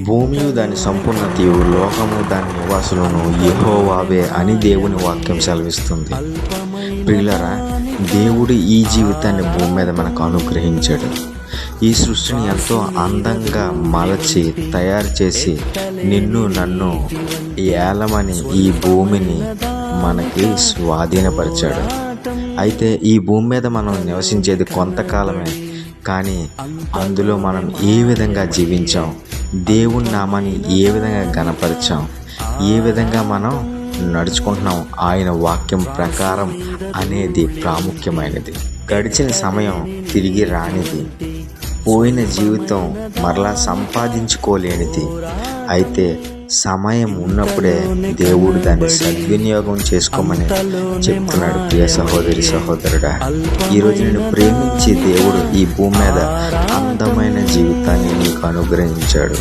భూమియు దాని సంపూర్ణతయు లోకము దాని నివాసులను యెహోవావే అని దేవుని వాక్యం సెలవిస్తుంది. ప్రియులారా, దేవుడు ఈ జీవితాన్ని భూమి మీద మనకు అనుగ్రహించాడు. ఈ సృష్టిని ఎంతో అందంగా మలచి తయారు చేసి నిన్ను నన్ను ఏలమని ఈ భూమిని మనకి స్వాధీనపరిచాడు. అయితే ఈ భూమి మీద మనం నివసించేది కొంతకాలమే, కానీ అందులో మనం ఏ విధంగా జీవించాం, దేవుని నామాన్ని ఏ విధంగా ఘనపరిచాం, ఏ విధంగా మనం నడుచుకుంటున్నాం ఆయన వాక్యం ప్రకారం అనేది ప్రాముఖ్యమైనది. గడిచిన సమయం తిరిగి రానిది, పోయిన జీవితం మరలా సంపాదించుకోలేనిది. అయితే సమయం ఉన్నప్పుడే దేవుడు దాన్ని సద్వినియోగం చేసుకోమని చెప్తున్నాడు. ప్రియ సహోదరి సహోదరుడా, ఈరోజు నేను ప్రేమించి దేవుడు ఈ భూమి మీద అందమైన జీవితాన్ని నీకు అనుగ్రహించాడు.